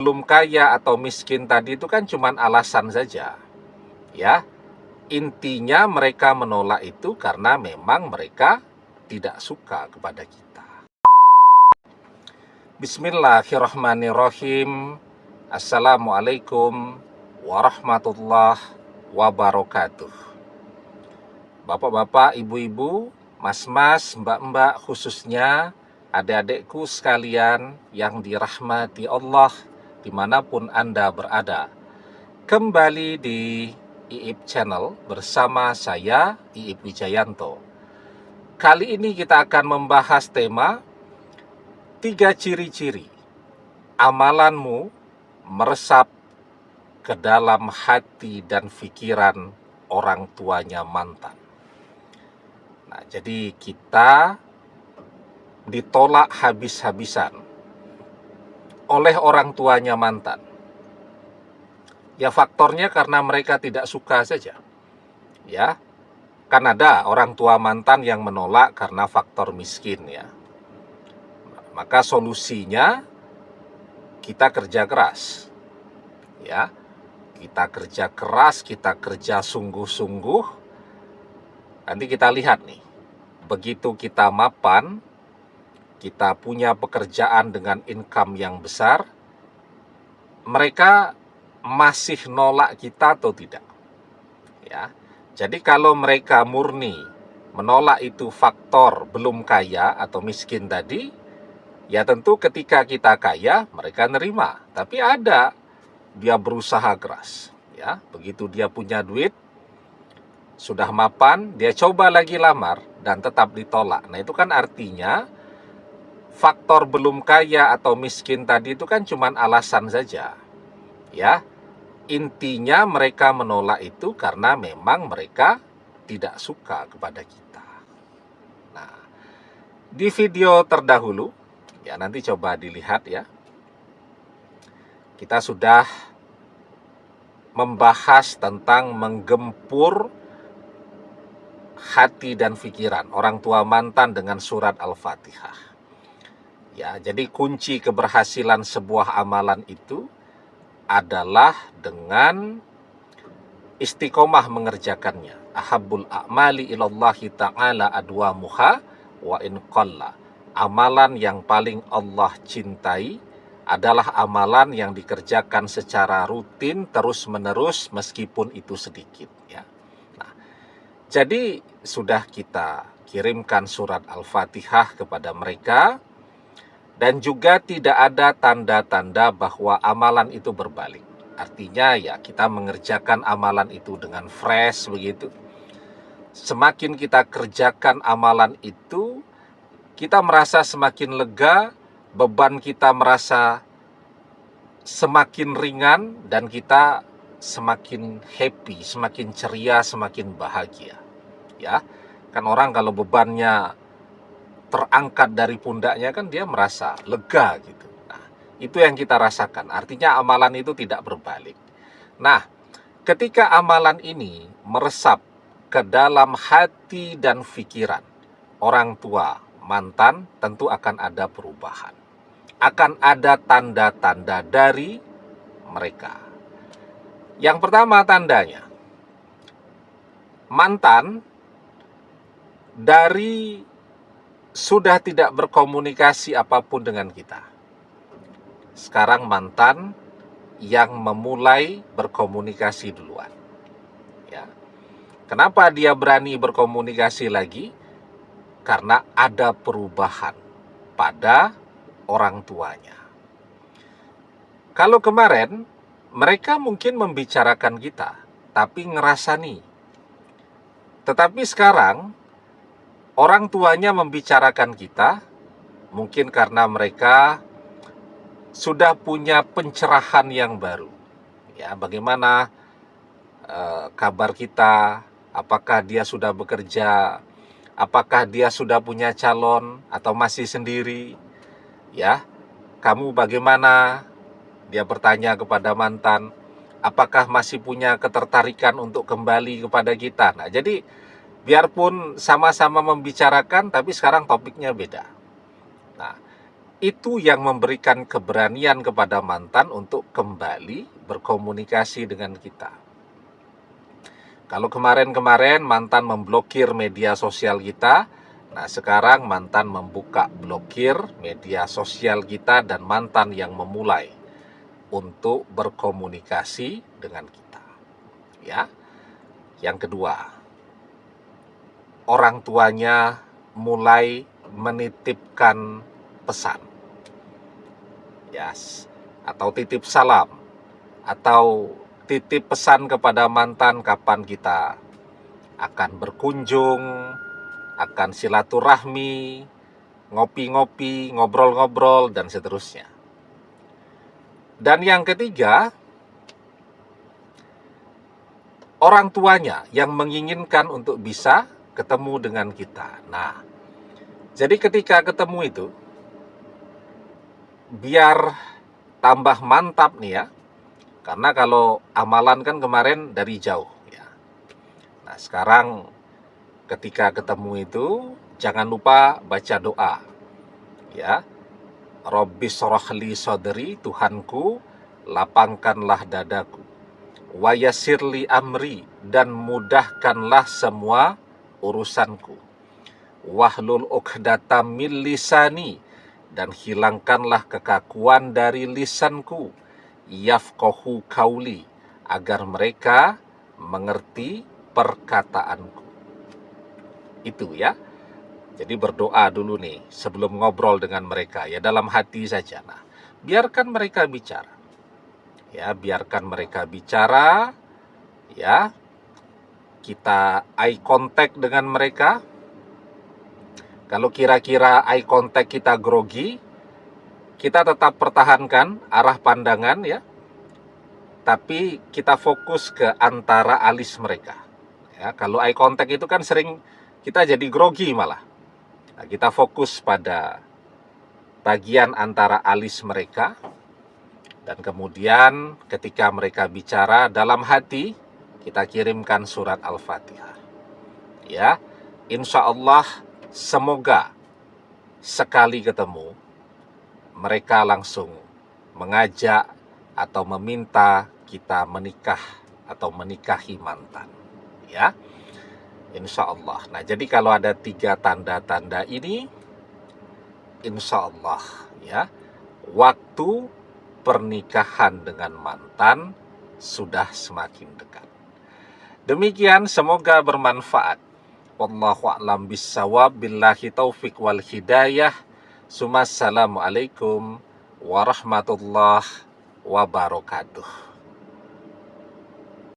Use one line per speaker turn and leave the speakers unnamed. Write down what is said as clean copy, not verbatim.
belum kaya atau miskin tadi itu kan cuma alasan saja, ya. Intinya mereka menolak itu karena memang mereka tidak suka kepada kita. Bismillahirrahmanirrahim. Assalamualaikum warahmatullahi wabarakatuh. Bapak-bapak, ibu-ibu, mas-mas, mbak-mbak, khususnya adik-adikku sekalian yang dirahmati Allah dimanapun Anda berada. Kembali di IIP Channel bersama saya, IIP Wijayanto. Kali ini kita akan membahas tema 3 ciri-ciri amalanmu meresap ke dalam hati dan pikiran orang tuanya mantan. Nah, jadi kita ditolak habis-habisan oleh orang tuanya mantan. Ya faktornya karena mereka tidak suka saja. Ya, kan ada orang tua mantan yang menolak karena faktor miskin ya. Maka solusinya kita kerja keras. Ya. Kita kerja keras, kita kerja sungguh-sungguh. Nanti kita lihat nih. Begitu kita mapan, kita punya pekerjaan dengan income yang besar, mereka masih nolak kita atau tidak? Ya. Jadi kalau mereka murni menolak itu faktor belum kaya atau miskin tadi, ya tentu ketika kita kaya mereka nerima. Tapi ada dia berusaha keras, ya. Begitu dia punya duit, sudah mapan, dia coba lagi lamar dan tetap ditolak. Nah, itu kan artinya faktor belum kaya atau miskin tadi itu kan cuma alasan saja. Ya. Intinya mereka menolak itu karena memang mereka tidak suka kepada kita. Nah, di video terdahulu, ya nanti coba dilihat ya. Kita sudah membahas tentang menggempur hati dan pikiran orang tua mantan dengan surat Al-Fatihah. Ya, jadi kunci keberhasilan sebuah amalan itu adalah dengan istiqomah mengerjakannya. Ahabbul a'mali ilallahi ta'ala adwamuha wa in qalla. Amalan yang paling Allah cintai adalah amalan yang dikerjakan secara rutin terus-menerus meskipun itu sedikit ya. Nah, jadi sudah kita kirimkan surat Al-Fatihah kepada mereka. Dan juga tidak ada tanda-tanda bahwa amalan itu berbalik. Artinya ya kita mengerjakan amalan itu dengan fresh begitu. Semakin kita kerjakan amalan itu, kita merasa semakin lega, beban kita merasa semakin ringan, dan kita semakin happy, semakin ceria, semakin bahagia. Ya, kan orang kalau bebannya terangkat dari pundaknya kan dia merasa lega gitu. Nah, itu yang kita rasakan. Artinya amalan itu tidak berbalik. Nah, ketika amalan ini meresap ke dalam hati dan pikiran orang tua mantan, tentu akan ada perubahan. Akan ada tanda-tanda dari mereka. Yang pertama tandanya, mantan dari sudah tidak berkomunikasi apapun dengan kita. Sekarang mantan yang memulai berkomunikasi duluan. Ya. Kenapa dia berani berkomunikasi lagi? Karena ada perubahan pada orang tuanya. Kalau kemarin mereka mungkin membicarakan kita, tapi ngerasani. Tetapi sekarang orang tuanya membicarakan kita, mungkin karena mereka sudah punya pencerahan yang baru. Ya, bagaimana kabar kita? Apakah dia sudah bekerja? Apakah dia sudah punya calon atau masih sendiri? Ya, kamu bagaimana? Dia bertanya kepada mantan, apakah masih punya ketertarikan untuk kembali kepada kita? Nah, jadi biarpun sama-sama membicarakan, tapi sekarang topiknya beda. Nah, itu yang memberikan keberanian kepada mantan untuk kembali berkomunikasi dengan kita. Kalau kemarin-kemarin mantan memblokir media sosial kita, nah sekarang mantan membuka blokir media sosial kita dan mantan yang memulai untuk berkomunikasi dengan kita. Ya. Yang kedua, orang tuanya mulai menitipkan pesan. Yes, atau titip salam, atau titip pesan kepada mantan kapan kita akan berkunjung, akan silaturahmi, ngopi-ngopi, ngobrol-ngobrol, dan seterusnya. Dan yang ketiga, orang tuanya yang menginginkan untuk bisa ketemu dengan kita. Nah, jadi ketika ketemu itu, biar tambah mantap nih ya, karena kalau amalan kan kemarin dari jauh ya. Nah sekarang ketika ketemu itu jangan lupa baca doa ya. Rabbi shrahli sadri, Tuhanku lapangkanlah dadaku, wa yassirli amri, dan mudahkanlah semua urusanku, wahlul uqdatam min lisani, dan hilangkanlah kekakuan dari lisanku, yafqahu qauli, agar mereka mengerti perkataanku. Itu ya. Jadi berdoa dulu nih sebelum ngobrol dengan mereka ya, dalam hati saja. Nah, biarkan mereka bicara. Ya, biarkan mereka bicara ya. Kita eye contact dengan mereka. Kalau kira-kira eye contact kita grogi, kita tetap pertahankan arah pandangan ya, tapi kita fokus ke antara alis mereka. Ya, kalau eye contact itu kan sering kita jadi grogi malah. Nah, kita fokus pada bagian antara alis mereka, dan kemudian ketika mereka bicara dalam hati, kita kirimkan surat Al-Fatihah. Ya, insya Allah semoga sekali ketemu mereka langsung mengajak atau meminta kita menikah atau menikahi mantan. Ya, insya Allah. Nah, jadi kalau ada 3 tanda-tanda ini, insya Allah ya, waktu pernikahan dengan mantan sudah semakin dekat. Demikian, semoga bermanfaat. Wallahu a'lam bissawab, billahi taufik wal hidayah. Assalamualaikum warahmatullahi wabarakatuh.